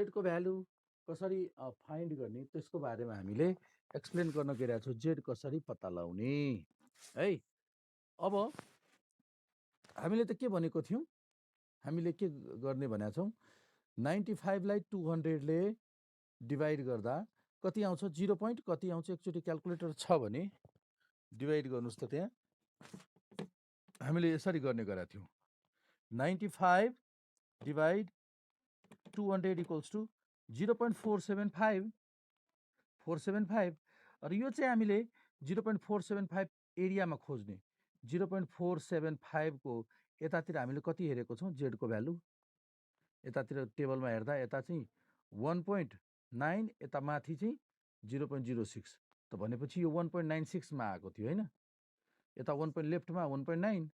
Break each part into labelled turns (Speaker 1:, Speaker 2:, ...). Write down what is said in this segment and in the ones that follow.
Speaker 1: जेडको value कसरी find गर्ने त्यसको बारेमा हामीले एक्सप्लेन गर्न गइरहेको छौँ। जेड कसरी पत्ता लगाउने है। अब हामीले त के भनेको थियौँ, हामीले के गर्ने भनेको छौँ, 95 लाई 200 ले डिभाइड गर्दा कति आउँछ, 0 पोइन्ट कति आउँछ, एकचोटि क्यालकुलेटर छ भने डिभाइड गर्नुहोस् त। त्यहाँ हामीले यसरी गर्ने गरेका थियौँ, 95 डिभाइड 200 इक्वल्स टु 0.475 र यो चाहिँ हामीले 0.475 एरियामा खोज्ने। 0.475 को यतातिर हामीले कति हेरेको छौँ, जेडको भ्यालु यतातिर टेबलमा हेर्दा यता चाहिँ 1.9, यता माथि चाहिँ 0.06, त भनेपछि यो 1.96 मा आएको थियो हैन। यता 1 लेफ्टमा 1.9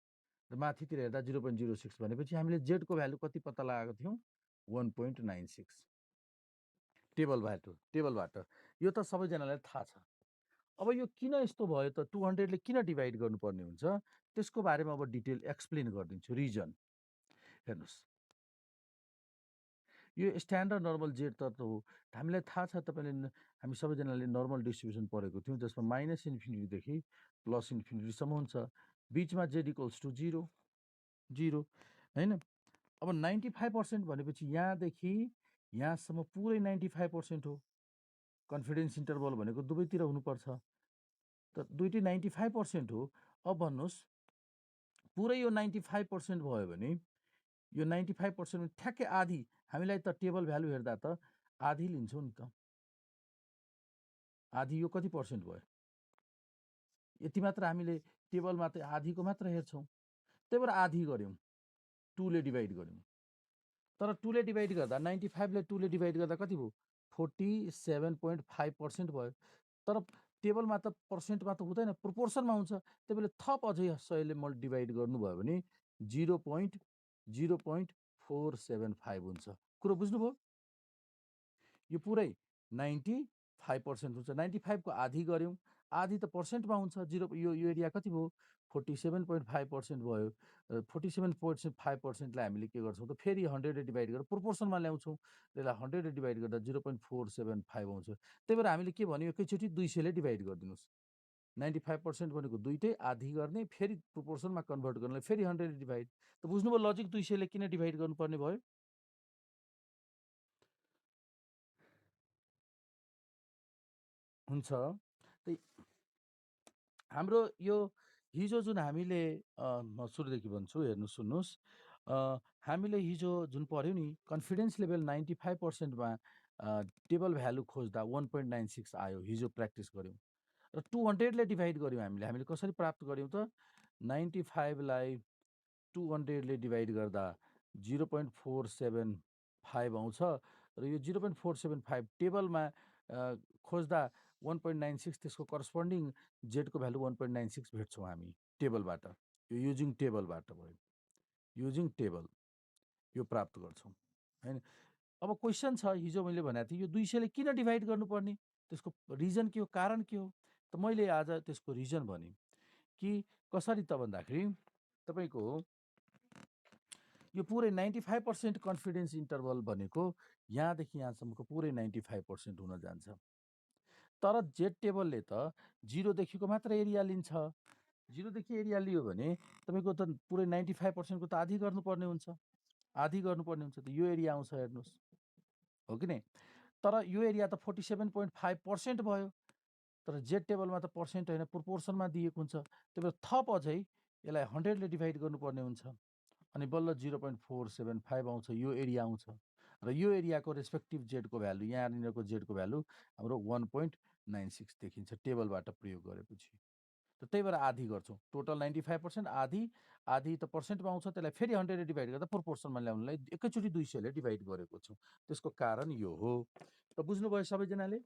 Speaker 1: र माथितिर हेर्दा 0.06 भनेपछि हामीले जेडको भ्यालु कति पत्ता लगाएको थियौँ, 1.96 टेबलबाट। यो त सबैजनालाई थाहा छ। अब यो किन यस्तो भयो त, 200 ले किन डिभाइड गर्नुपर्ने हुन्छ, त्यसको बारेमा अब डिटेल एक्सप्लेन गरिदिन्छु। रिजन हेर्नुहोस्, यो स्ट्यान्डर्ड नर्मल जेड त हो। हामीलाई थाहा छ, तपाईँले हामी सबैजनाले नर्मल डिस्ट्रिब्युसन पढेको थियौँ, जसमा माइनस इन्फिनिटीदेखि प्लस इन्फिनिटीसम्म हुन्छ, बिचमा जेड इक्वल्स टु 0 हैन। अब 95% भनेपछि यहाँदेखि यहाँसम्म पुरै 95% हो। कन्फिडेन्स इन्टरभल भनेको दुवैतिर हुनुपर्छ, त दुईटै 95% हो। अब भन्नुहोस्, पुरै यो 95% भयो भने यो 95% ठ्याक्कै आधी, हामीलाई त टेबल भ्यालु हेर्दा त आधी लिन्छौँ नि त। आधी यो कति पर्सेन्ट भयो, यति मात्र हामीले टेबलमा त आधीको मात्र हेर्छौँ। त्यही भएर आधी गऱ्यौँ, 2 ले डिभाइड गऱ्यौँ। तर 2 ले डिभाइड गर्दा 95 ले 2 ले डिभाइड गर्दा कति भयो, 47.5% भयो। तर टेबलमा त पर्सेन्टमा त हुँदैन, प्रोपोर्सनमा हुन्छ। त्यही भएर थप अझै 100 ले डिभाइड गर्नुभयो भने 0.475 हुन्छ। कुरो बुझ्नुभयो? यो पुरै 95% हुन्छ। 95 को आधी गऱ्यौँ, आधी त पर्सेन्टमा हुन्छ। यो एरिया कति भयो, 47.5% भयो। 47.5% लाई हामीले के गर्छौँ त, फेरि 100 ले डिभाइड गरेर प्रोपोर्सनमा ल्याउँछौँ। त्यसलाई 100 ले डिभाइड गर्दा 0.475 आउँछ। त्यही भएर हामीले के भन्यो, एकैचोटि 200 ले डिभाइड गरिदिनुहोस्। 95% भनेको दुईटै आधी गर्ने, फेरि प्रोपोर्सनमा कन्भर्ट गर्नलाई फेरि 100 ले डिभाइड। त बुझ्नुभयो लजिक, 200 ले किन डिभाइड गर्नुपर्ने भयो। हुन्छ। हाम्रो यो हिजो जुन हामीले म सुरुदेखि भन्छु, हेर्नु सुन्नुहोस्, हामीले हिजो जुन पढ्यौँ नि, कन्फिडेन्स लेभल 95% मा टेबल भ्यालु खोज्दा 1.96 आयो। हिजो प्र्याक्टिस गऱ्यौँ र 200 ले डिभाइड गऱ्यौँ। हामीले कसरी प्राप्त गऱ्यौँ त, 95 लाई 200 ले डिभाइड गर्दा 0.475 आउँछ र यो 0.475 टेबलमा खोज्दा 1.96, त्यसको करस्पोन्डिङ जेडको भ्यालु 1.96 भेट्छौँ हामी टेबलबाट। यो युजिङ टेबलबाट भयो, युजिङ टेबल यो प्राप्त गर्छौँ हैन। अब क्वेसन छ, हिजो मैले भनेको थिएँ यो 200 ले किन डिभाइड गर्नुपर्ने, त्यसको रिजन के हो, कारण के हो, त मैले आज त्यसको रिजन भने कि कसरी त भन्दाखेरि, तपाईँको यो पुरै 95% कन्फिडेन्स इन्टरभल भनेको यहाँदेखि यहाँसम्मको पुरै 95% हुन जान्छ। तर जेड टेबलले त 0 देखिको मात्र एरिया लिन्छ। 0 देखि एरिया लियो भने तपाईँको त पुरै 95% को त आधी गर्नुपर्ने हुन्छ, आधी गर्नुपर्ने हुन्छ। त यो एरिया आउँछ, हेर्नुहोस्, हो कि नै। तर यो एरिया त 47.5% भयो। तर जेड टेबलमा त पर्सेन्ट होइन, प्रोपोर्सनमा दिएको हुन्छ। त्यही भएर थप अझै यसलाई 100 ले डिभाइड गर्नुपर्ने हुन्छ, अनि बल्ल 0.475 आउँछ, यो एरिया आउँछ। र यो एरियाको रेस्पेक्टिभ जेडको भ्यालु, यहाँनिरको जेडको भ्यालु हाम्रो 1.96 देखिन्छ टेबलबाट प्रयोग गरेपछि। त त्यही भएर आधी गर्छौँ। टोटल 95%, आधी त पर्सेन्टमा आउँछ, त्यसलाई फेरि 100 ले डिभाइड गर्दा प्रोपोर्सनमा ल्याउनलाई एकैचोटि 200 ले डिभाइड गरेको छौँ। त्यसको कारण यो हो। त बुझ्नुभयो सबैजनाले,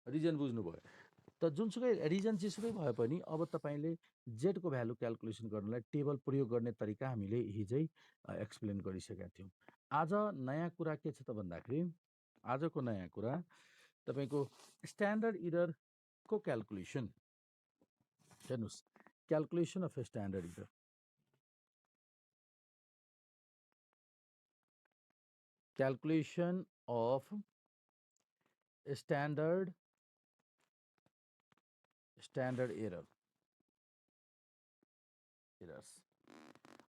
Speaker 1: रिजन बुझ्नुभयो। त जुनसुकै रिजन जेसुकै भए पनि अब तपाईँले जेडको भ्यालु क्यालकुलेसन गर्नलाई टेबल प्रयोग गर्ने तरिका हामीले हिजै एक्सप्लेन गरिसकेका थियौँ। आज नयाँ कुरा के छ त भन्दाखेरि, आजको नयाँ कुरा तपाईँको स्ट्यान्डर्ड इररको क्यालकुलेसन। हेर्नुहोस्, calculation of standard error. Calculation of standard errors.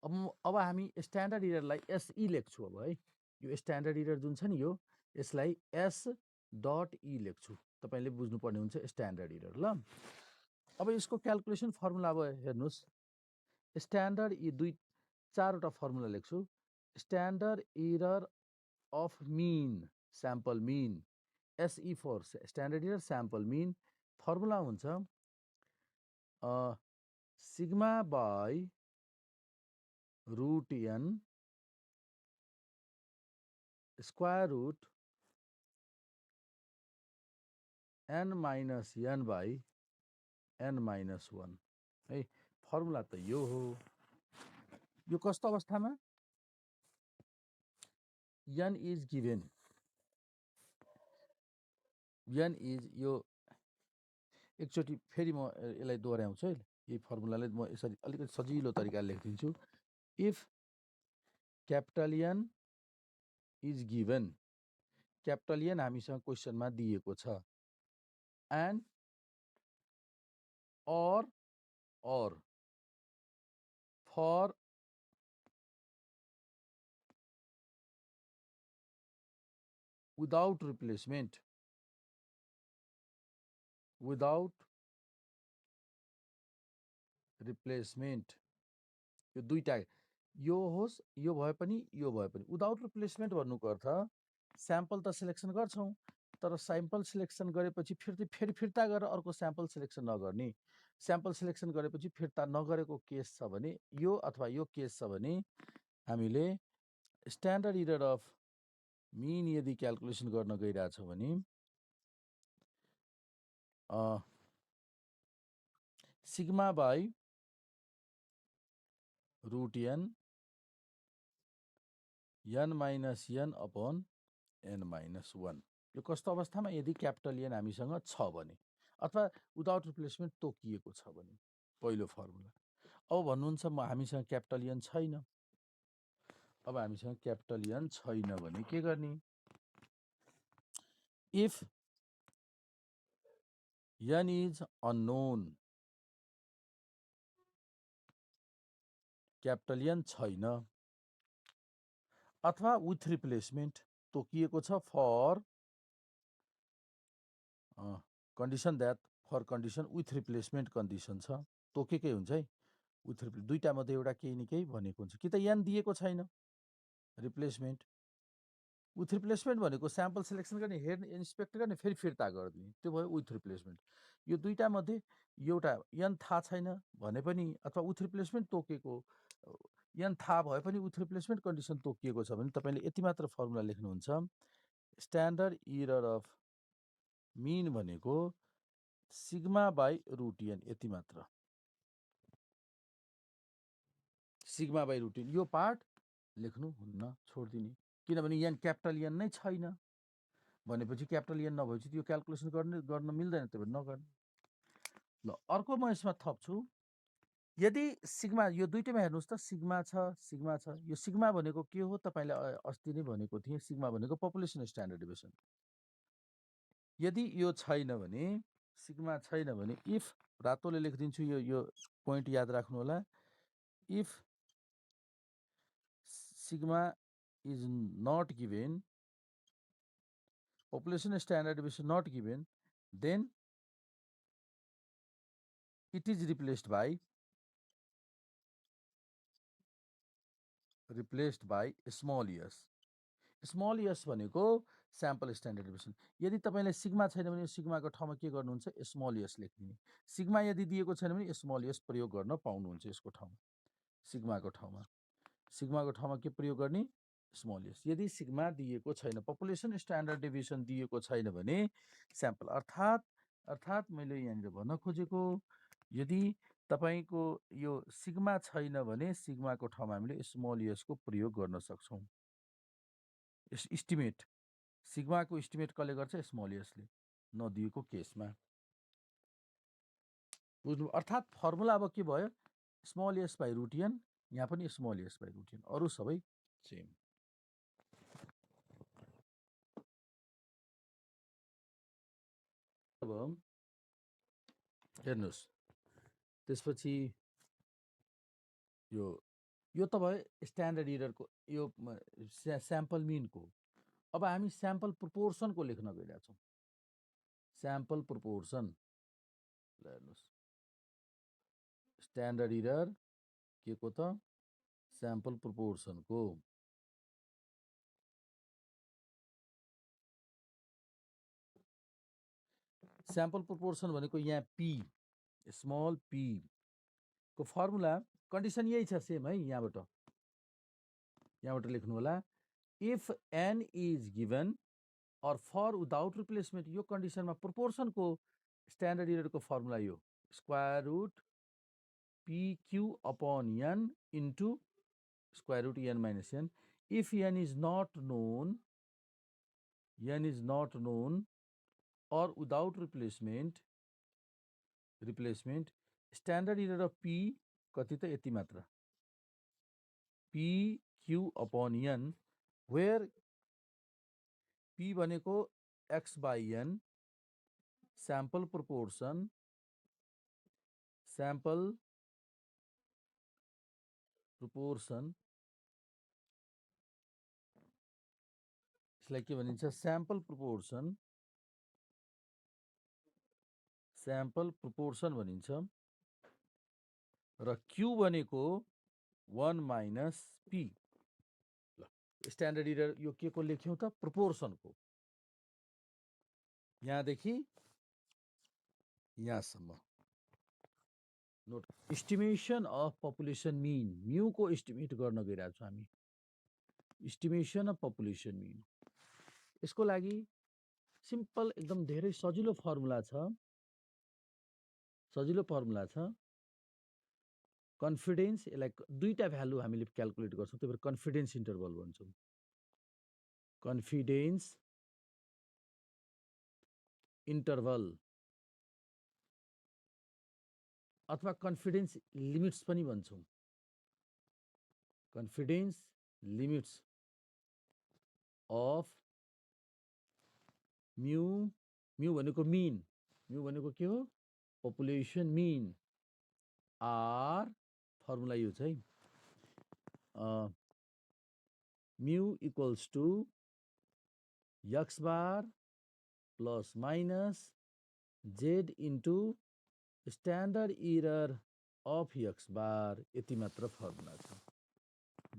Speaker 1: अब हामी स्ट्यान्डर्ड इररलाई एसई लेख्छु अब है। यो स्ट्यान्डर्ड इरर जुन छ नि यो यसलाई एस डट ई लेख्छु। तपाईले बुझ्नुपर्ने हुन्छ स्ट्यान्डर्ड इरर ल। अब यसको क्याल्कुलेसन फर्मुला अब हेर्नुस्। स्ट्यान्डर्ड दुई चारवटा फर्मुला लेख्छु। Standard error of mean sample mean SE for standard error sample mean formula हुन्छ sigma by root n square root n minus n by n minus 1 है। फर्मुला त यो हो। यो कस्तो अवस्थामा n is given n is यो एकचोटि फेरि म यसलाई दोहोऱ्याउँछु है। यही फर्मुलालाई म यसरी अलिकति सजिलो तरिकाले लेखिदिन्छु। If capital N is given capital N हामीसँग क्वेसनमा दिएको छ and or for without replacement यो दुईटा यो होस् यो भए पनि विदाउट रिप्लेसमेन्ट भन्नुको अर्थ स्याम्पल त सिलेक्सन गर्छौँ तर स्याम्पल सिलेक्सन गरेपछि फेरि फिर्ता गरेर अर्को स्याम्पल सिलेक्सन नगर्ने। स्याम्पल सिलेक्सन गरेपछि फिर्ता नगरेको केस छ भने यो अथवा यो केस छ भने हामीले स्ट्यान्डर्ड इरर अफ मिन यदि क्याल्कुलेसन गर्न गइरहेछौँ भने sigma by root n minus n upon n minus 1 यो कस्तो अवस्थामा यदि क्यापिटल N हामीसँग छ भने अथवा विदाउट रिप्लेसमेन्ट तोकिएको छ भने पहिलो फर्मुला। अब भन्नुहुन्छ हामीसँग क्यापिटल N छैन। अब हामीसँग क्यापिटल N छैन भने के गर्ने? If n is unknown capital N छैन अथवा विथ रिप्लेसमेन्ट तोकिएको छ for condition that for condition with replacement condition छ तोकेकै हुन्छ है। विथ दुईटा मध्ये एउटा केही न केही भनेको हुन्छ कि त n दिएको छैन रिप्लेसमेन्ट विथ रिप्लेसमेन्ट भनेको स्याम्पल सिलेक्सन गर्ने हेर्ने इन्सपेक्ट गर्ने फेरि फिर्ता गरिदिने त्यो भयो विथ रिप्लेसमेन्ट। यो दुईटा मध्ये एउटा n थाहा छैन भने पनि अथवा विथ रिप्लेसमेन्ट तोकेको n थाहा भए पनि विथ रिप्लेसमेन्ट कन्डिसन तोकिएको छ भने तपाईँले यति मात्र फर्मुला लेख्नुहुन्छ स्ट्यान्डर्ड इरर अफ मिन भनेको सिग्मा बाई रूट n यति मात्र। सिग्मा बाई रूट n यो पार्ट लेख्नु हुन्न छोडिदिने किनभने n क्यापिटल N नै छैन भनेपछि क्यापिटल N नभएपछि त्यो क्याल्कुलेसन गर्न मिल्दैन त्यो नगर्ने। ल अर्को म यसमा थप्छु यदि सिग्मा यो दुईटैमा हेर्नुहोस् त सिग्मा छ यो सिग्मा भनेको के हो तपाईले अस्ति नै भनेको थिएँ सिग्मा भनेको पपुलेसन स्ट्यान्डर्ड डेभिएसन। यदि यो छैन भने सिग्मा छैन भने इफ रातोले लेखिदिन्छु यो पोइन्ट याद राख्नु होला। If sigma is not given population standard deviation not given then it is replaced by small s। Small s भनेको स्याम्पल स्ट्यान्डर्ड डेभिएसन। यदि तपाईले सिग्मा छैन भने सिग्माको ठाउँमा के गर्नुहुन्छ स्मल s लेख्दिने। सिग्मा यदि दिएको छैन भने स्मल s प्रयोग गर्न पाउनुहुन्छ। यसको ठाउँमा सिग्माको ठाउँमा के प्रयोग गर्ने स्मल s। यदि सिग्मा दिएको छैन पपुलेसन स्ट्यान्डर्ड डेभिएसन दिएको छैन भने स्याम्पल अर्थात् मैले यहाँनिर भन्न खोजेको यदि तपाईको यो सिग्मा छैन भने सिग्माको ठाउँमा हामीले स्मल s को प्रयोग गर्न सक्छौं। इस्टिमेट सिग्माको इस्टिमेट कसले गर्छ स्मल s ले नदिएको केसमा। बुझ्नु अर्थात् फर्मुला अब के भयो small s by root n यहाँ पनि small s by root n अरु सबै सेम। हेर्नुहोस् त्यसपछि यो यो त भयो स्ट्यान्डर्ड इररको यो स्याम्पल मिनको। अब हामी स्याम्पल प्रोपोर्सनको लेख्न गइरहेको छौँ। स्याम्पल प्रोपोर्सन हेर्नुहोस् स्ट्यान्डर्ड इरर के को त स्याम्पल प्रोपोर्सनको। स्याम्पल प्रोपोर्सन भनेको यहाँ पी स्मल पी को फर्मुला कन्डिसन यही छ सेम है। यहाँबाट लेख्नु होला इफ एन इज गिभन और फर विदाउट रिप्लेसमेन्ट। यो कन्डिसनमा प्रोपोर्सनको स्ट्यान्डर्ड इररको फर्मुला यो square root PQ upon n into square root n minus n. If n is not known or without replacement, standard error of P कति त यति मात्र PQ upon n, where P भनेको x by n, sample proportion, यसलाई के भनिन्छ sample proportion भनिन्छ। र Q भनेको 1 माइनस P। ल स्ट्यान्डर्ड इरर यो के को लेख्यौँ त प्रोपोर्सनको। यहाँदेखि यहाँसम्म note estimation of population mean mu को इस्टिमेट गर्न गइरहेको छौँ हामी। इस्टिमेसन अफ पपुलेसन मिन यसको लागि सिम्पल एकदम धेरै सजिलो फर्मुला छ। कन्फिडेन्स यसलाई दुईटा भ्यालु हामीले क्याल्कुलेट गर्छौँ, त्यही भएर कन्फिडेन्स इन्टरभल भन्छौँ। कन्फिडेन्स इन्टरभल अथवा कन्फिडेन्स लिमिट्स पनि भन्छौँ। कन्फिडेन्स लिमिट्स अफ म्यू भनेको मिन, म्यू भनेको के हो पपुलेसन मिन आर फर्मुला यो छ है mu equals to x bar plus minus z into standard error of x bar यति मात्र फर्मुला छ।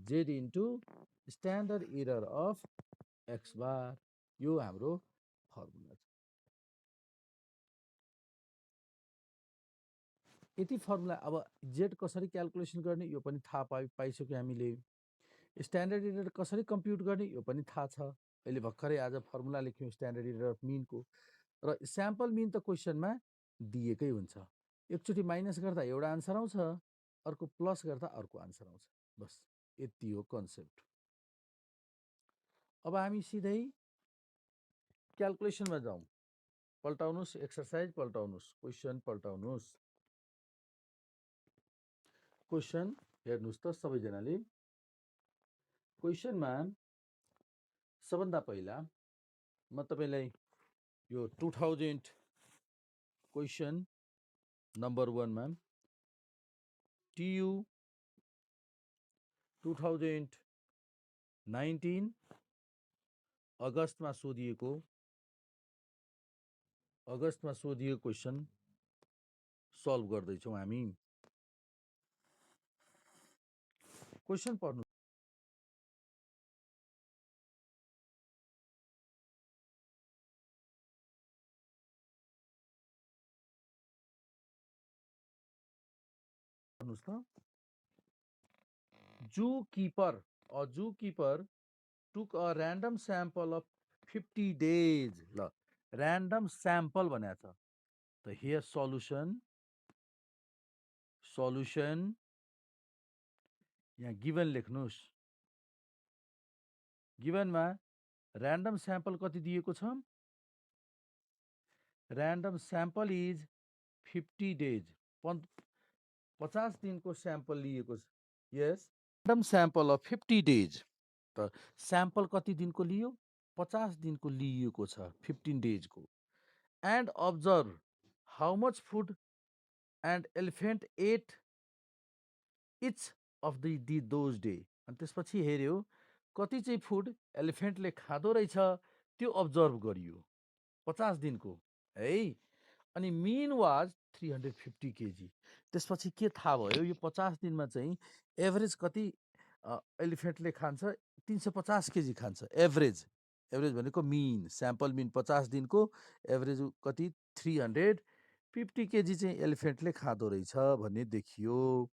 Speaker 1: Z into standard error of x bar यो हाम्रो फर्मुला छ। यति फर्मुला। अब जेड कसरी क्याल्कुलेसन गर्ने यो पनि थाहा पाइसक्यो हामीले। स्ट्यान्डर्ड इरर कसरी कम्प्युट गर्ने यो पनि थाहा छ। अहिले भर्खरै आज फर्मुला लेख्यौँ स्ट्यान्डर्ड इरर अफ मिनको। र स्याम्पल मिन त क्वेसनमा दिएकै हुन्छ। एकचोटि माइनस गर्दा एउटा आन्सर आउँछ, अर्को प्लस गर्दा अर्को आन्सर आउँछ। बस यति हो कन्सेप्ट। अब हामी सिधै क्याल्कुलेसनमा जाउँ। पल्टाउनुहोस् एक्सर्साइज, पल्टाउनुहोस् क्वेसन, पल्टाउनुहोस् क्वेसन। हेर्नुहोस् त सबैजनाले क्वेसनमा सबभन्दा पहिला म तपाईलाई यो 2000 क्वेसन नम्बर 1 मा TU 2019 अगस्तमा सोधिएको क्वेसन सल्भ गर्दैछौँ हामी। क्वेसन पढ्नु। Zookeeper took a random sample of 50 days. ल random sample भनेको छ त here solution यहाँ गिभन लेख्नुहोस्। गिभनमा random sample कति दिएको छ? random sample is 50 days 50 दिनको स्याम्पल लिएको छ। यस random sample of 50 days त स्याम्पल कति दिनको लियो 50 दिनको लिएको छ 15 डेज को। and observe how much food and elephant ate each of those day. अनि त्यसपछि हेऱ्यो कति चाहिँ फुड एलिफेन्टले खाँदो रहेछ त्यो अब्जर्भ गरियो 50 दिनको है। अनि मिन वाज 350 केजी। त्यसपछि के थाहा भयो यो 50 दिनमा चाहिँ एभरेज कति एलिफेन्टले खान्छ 350 केजी खान्छ एभरेज। एभरेज भनेको मिन स्याम्पल मिन 50 दिनको एभरेज कति 350 केजी चाहिँ एलिफेन्टले खाँदो रहेछ भन्ने देखियो।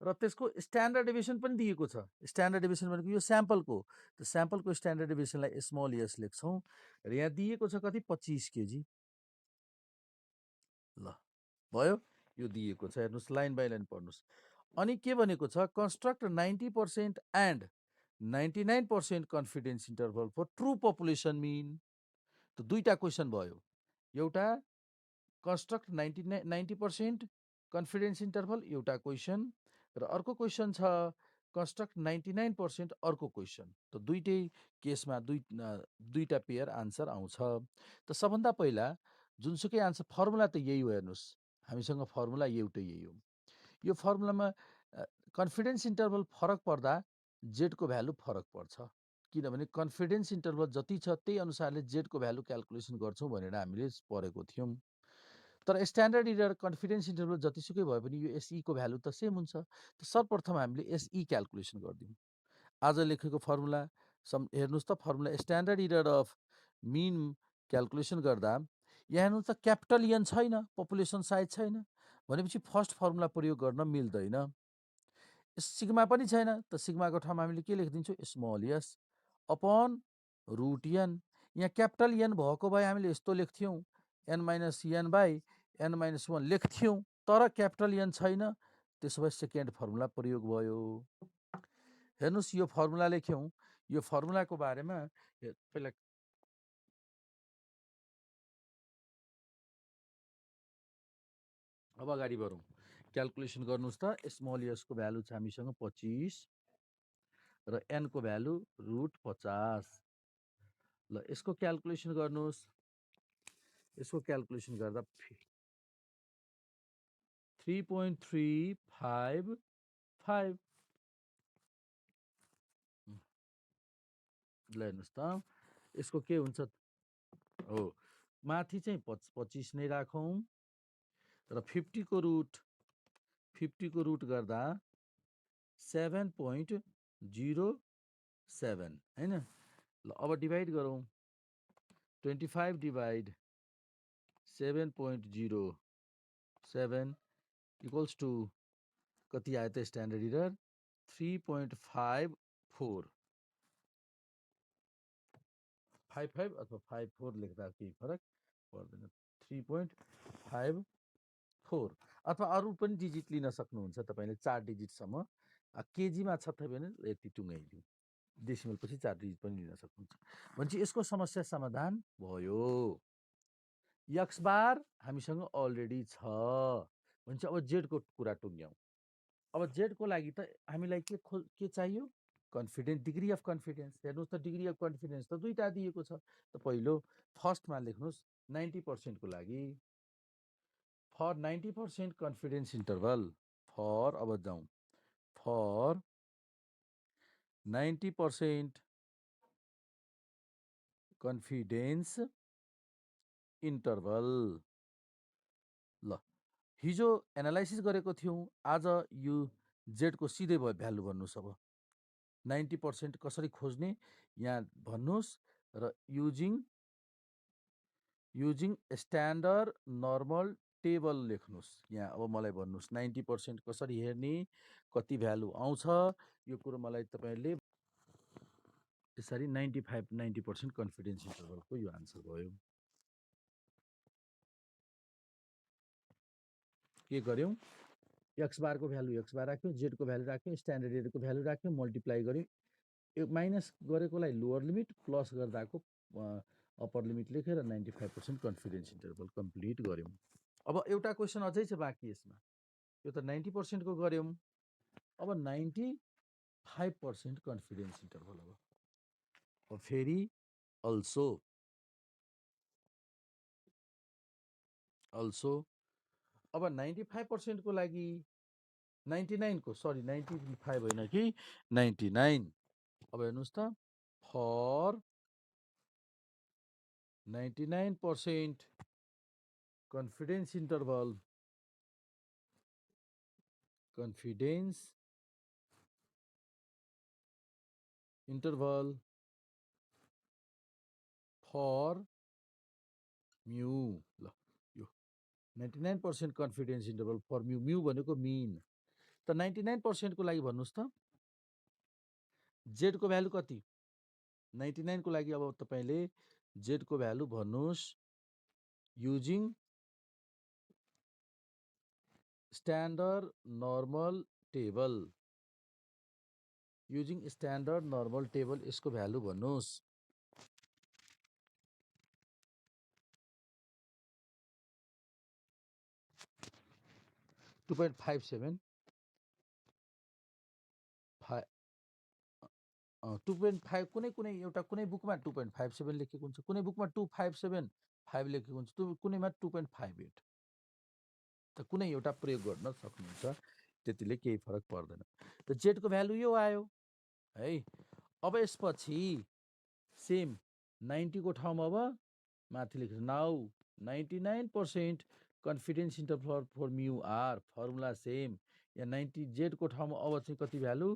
Speaker 1: र त्यसको स्ट्यान्डर्ड डेभिएसन पनि दिएको छ। स्ट्यान्डर्ड डेभिएसन भनेको यो स्याम्पलको, त स्याम्पलको स्ट्यान्डर्ड डेभिएसनलाई स्मल एस लेख्छौँ र यहाँ दिएको छ कति 25 केजी। ल भयो, यो दिएको छ हेर्नुहोस्, लाइन बाई लाइन पढ्नुहोस्। अनि के भनेको छ construct 90% and 99% confidence interval for true population mean. त दुईटा क्वेसन भयो, एउटा कन्स्ट्रक्ट 90% कन्फिडेन्स इन्टरभल एउटा क्वेसन, र अर्को क्वेसन छ कन्स्ट्रक्ट 99% अर्को क्वेसन। त दुईटै केसमा दुईटा पेयर आन्सर आउँछ। त सबभन्दा पहिला जुनसुकै आन्सर फर्मुला त यही हो, हेर्नुहोस् हामीसँग फर्मुला एउटै यही हो। यो फर्मुलामा कन्फिडेन्स इन्टरभल फरक पर्दा जेडको भ्यालु फरक पर्छ, किनभने कन्फिडेन्स इन्टरभल जति छ त्यही अनुसारले जेडको भ्यालु क्यालकुलेसन गर्छौँ भनेर हामीले पढेको थियौँ। तर स्ट्यान्डर्ड इरर कन्फिडेन्स इन्टरभल जतिसुकै भए पनि यो एसईको भ्यालु त सेम हुन्छ। त सर्वप्रथम हामीले एसई क्यालकुलेसन गरिदिउँ। आज लेखेको फर्मुला हेर्नुहोस् त, formula standard error of mean calculation गर्दा यहाँ हेर्नुहोस् त क्यापिटल एन छैन, पपुलेसन साइज छैन भनेपछि फर्स्ट फर्मुला प्रयोग गर्न मिल्दैन। सिग्मा पनि छैन, त सिग्माको ठाउँमा हामीले के लेखिदिन्छौँ small s upon root n. यहाँ क्यापिटल एन भएको भए हामीले यस्तो लेख्थ्यौँ N minus n by N minus 1 लेख्थ्यौँ, तर क्यापिटल एन छैन, त्यसो भए सेकेन्ड फर्मुला प्रयोग भयो। हेर्नुहोस् यो फर्मुला लेख्यौँ, यो फर्मुलाको बारेमा पहिला अब अगाडि बढौँ, क्यालकुलेसन गर्नुहोस् त। स्मल एसको भ्यालु छ हामीसँग 25 र एनको भ्यालु रुट 50। ल यसको क्यालकुलेसन गर्नुहोस्, यसको क्यालकुलेसन गर्दा 3.355 ल हेर्नुहोस् त यसको के हुन्छ हो, माथि चाहिँ 25 नै राखौँ र 50 को रुट गर्दा 7.07 हैन। ल अब डिभाइड गरौँ, 25 डिभाइड 7.07 इक्वल्स टु कति आयो त स्ट्यान्डर्ड इरर 3.54 55 अथवा 54 लेख्दा केही फरक पर्दैन। 3.54 अथवा अरू पनि डिजिट लिन सक्नुहुन्छ तपाईँले, 4 डिजिटसम्म। केजीमा छ भने यति टुङ्गाइदिउँ, डेसिमल पछि 4 डिजिट पनि लिन सक्नुहुन्छ। भनेपछि यसको समस्या समाधान भयो। एक्स बार हामीसँग अलरेडी छ भनेपछि अब जेडको कुरा टुङ्ग्यौँ। अब जेडको लागि त हामीलाई के चाहियो कन्फिडेन्स, डिग्री अफ कन्फिडेन्स। हेर्नुहोस् त डिग्री अफ कन्फिडेन्स त दुईटा दिएको छ। त पहिलो फर्स्टमा लेख्नुहोस् 90% को लागि, फर 90% कन्फिडेन्स इन्टरभल, फर अब जाउँ फर 90% कन्फिडेन्स इन्टरभल। ल हिजो एनालाइसिस गरेको थियौँ, आज यो जेडको सिधै भयो भ्यालु भन्नुहोस्। अब 90% कसरी खोज्ने यहाँ भन्नुहोस् र युजिङ स्ट्यान्डर्ड नर्मल टेबल लेख्नुहोस्। यहाँ अब मलाई भन्नुहोस् 90% कसरी हेर्ने, कति भ्यालु आउँछ, यो कुरो मलाई तपाईँहरूले यसरी 90% कन्फिडेन्स इन्टरभलको यो आन्सर भयो। के गर्यौँ, एक्स बारको भ्यालु एक्स बार राख्यौँ, जेडको भ्यालु राख्यौँ, स्ट्यान्डर्ड एररको भ्यालु राख्यौँ, मल्टिप्लाई गऱ्यौँ, माइनस गरेकोलाई लोवर लिमिट, प्लस गर्दाको अप्पर लिमिट लेखेर 95% कन्फिडेन्स इन्टरभल कम्प्लिट गऱ्यौँ। अब एउटा क्वेसन अझै छ बाँकी यसमा, यो त 90% को गऱ्यौँ, अब 95% कन्फिडेन्स इन्टरभल। अब फेरि अल्सो अल्सो अब 95% को लागि 99 को सरी 95 होइन कि 99 अब हेर्नुहोस् त for 99% confidence interval for mu ल यो 99% confidence interval for mu भनेको mean त 99% को लागि भन्नुहोस् त z को भ्यालु कति 99 को लागि अब तपाईले z को भ्यालु भन्नुहोस् युजिङ स्ट्यान्डर्ड नर्मल टेबल यसको भ्यालु भन्नुहोस् 2.57 2.5 कुनै एउटा कुनै बुकमा 2.57 लेखेको हुन्छ कुनै बुकमा 2.575 लेखेको हुन्छ कुनैमा 2.58 त कुनै एउटा प्रयोग गर्न सक्नुहुन्छ त्यतिले केही फरक पर्दैन त z को भ्यालु यो आयो है अब यसपछि सेम 90 को ठाउँमा अब माथि लेख्नु now 99% confidence interval for mu are formula same या 90 z को ठाउँमा अब चाहिँ कति भ्यालु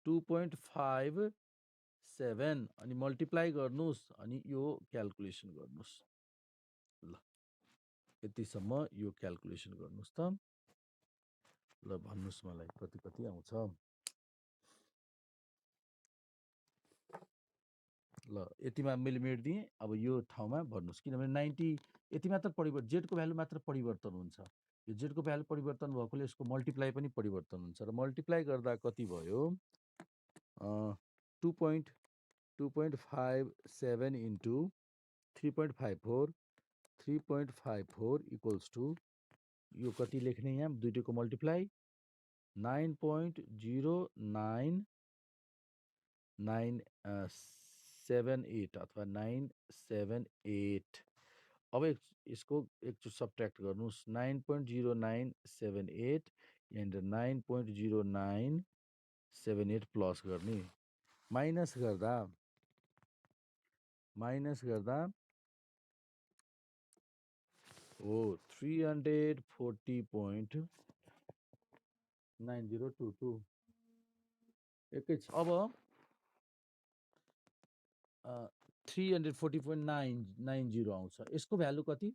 Speaker 1: 2.57 अनि मल्टिप्लाई गर्नुस् अनि यो क्याल्कुलेसन गर्नुस् ल यतिसम्म यो क्याल्कुलेसन गर्नुस् त ल भन्नुस् मलाई कति कति आउँछ ल यतिमा मैले मेटिदिएँ अब यो ठाउँमा भन्नुस् किनभने 90 यति मात्र परिवर्तन z को भ्यालु मात्र परिवर्तन हुन्छ यो z को भ्यालु परिवर्तन भएकोले यसको मल्टिप्लाई पनि परिवर्तन हुन्छ र मल्टिप्लाई गर्दा कति भयो 2.57 इन्टु 3.54 इक्वल्स टु यो कति लेख्ने यहाँ दुईटैको मल्टिप्लाई 9.0978 अथवा 978 अब यसको एकचोटि सब्ट्र्याक्ट गर्नुस् 9.0978 यहाँनिर 9.0978 प्लस गर्ने माइनस गर्दा हो 340.9022 एकैछ अब 340.990 आउँछ यसको भ्यालु कति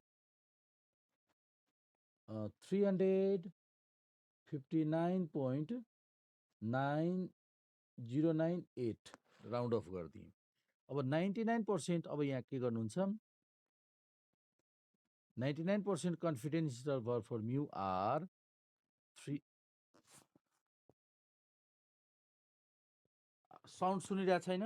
Speaker 1: 359.9098 राउन्ड अफ गरिदिएँ अब 99% अब यहाँ के गर्नुहुन्छ 99% confidence interval for mu are 3 sound सुनिरहेको छैन